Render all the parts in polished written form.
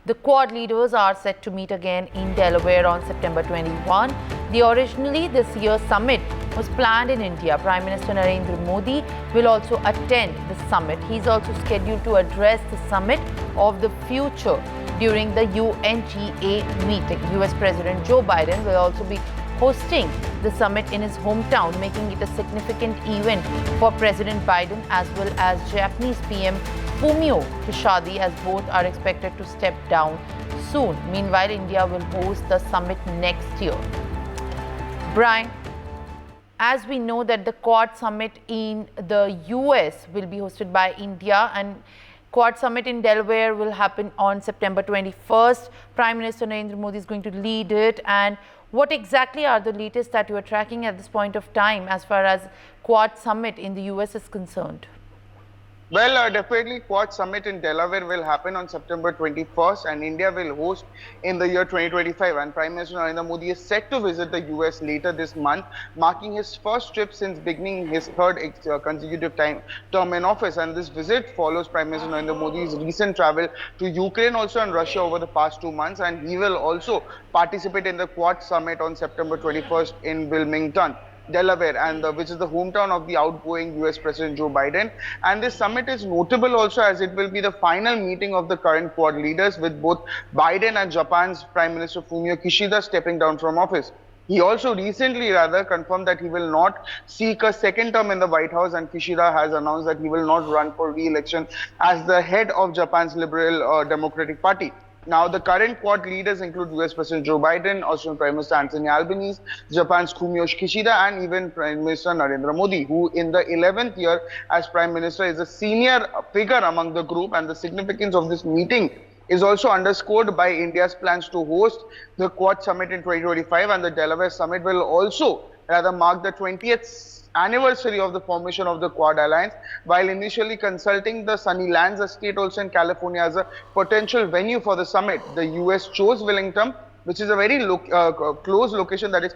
The Quad leaders are set to meet again in Delaware on September 21. Originally, this year's summit was planned in India. Prime Minister Narendra Modi will also attend the summit. He is also scheduled to address the summit of the future during the UNGA meeting. US President Joe Biden will also be hosting the summit in his hometown, making it a significant event for President Biden as well as Japanese PM Fumio Kishida, as both are expected to step down soon. Meanwhile, India will host the summit next year. Brian, as we know that the Quad summit in the US will be hosted by India, and Quad summit in Delaware will happen on September 21st. Prime Minister Narendra Modi is going to lead it. And what exactly are the latest that you are tracking at this point of time as far as Quad summit in the US is concerned? Well, definitely Quad summit in Delaware will happen on September 21st, and India will host in the year 2025. And Prime Minister Narendra Modi is set to visit the US later this month, marking his first trip since beginning his third consecutive term in office. And this visit follows Prime Minister Narendra Modi's recent travel to Ukraine also and Russia over the past 2 months. And he will also participate in the Quad summit on September 21st in Wilmington, Delaware, and which is the hometown of the outgoing US President Joe Biden. And this summit is notable also as it will be the final meeting of the current Quad leaders, with both Biden and Japan's Prime Minister Fumio Kishida stepping down from office. He also recently confirmed that he will not seek a second term in the White House, and Kishida has announced that he will not run for re-election as the head of Japan's Liberal Democratic Party. Now, the current Quad leaders include US President Joe Biden, Australian Prime Minister Anthony Albanese, Japan's Fumio Kishida, and even Prime Minister Narendra Modi, who in the 11th year as Prime Minister is a senior figure among the group. And the significance of this meeting is also underscored by India's plans to host the Quad summit in 2025, and the Delaware summit will also mark the 20th anniversary of the formation of the Quad alliance. While initially consulting the Sunnylands estate also in California as a potential venue for the summit, the US chose Wilmington, which is a very close location that is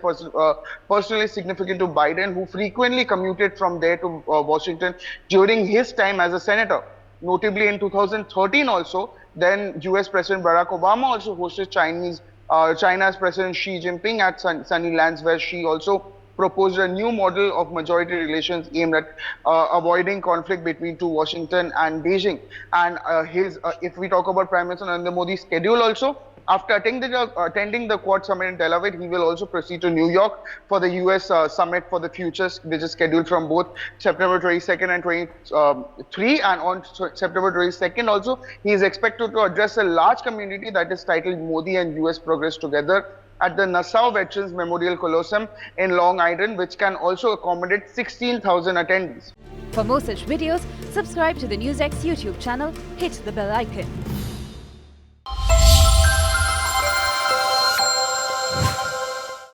personally significant to Biden, who frequently commuted from there to Washington during his time as a senator. Notably, in 2013 also, then US President Barack Obama also hosted China's President Xi Jinping at Sunnylands, where Xi also proposed a new model of majority relations aimed at avoiding conflict between Washington and Beijing. And if we talk about Prime Minister Narendra Modi's schedule also, after attending the Quad summit in Delaware, he will also proceed to New York for the US summit for the future, which is scheduled from both September 22nd and 23. And on September 22nd also, he is expected to address a large community that is titled Modi and US Progress Together at the Nassau Veterans Memorial Coliseum in Long Island, which can also accommodate 16,000 attendees. For more such videos, subscribe to the NewsX YouTube channel, hit the bell icon.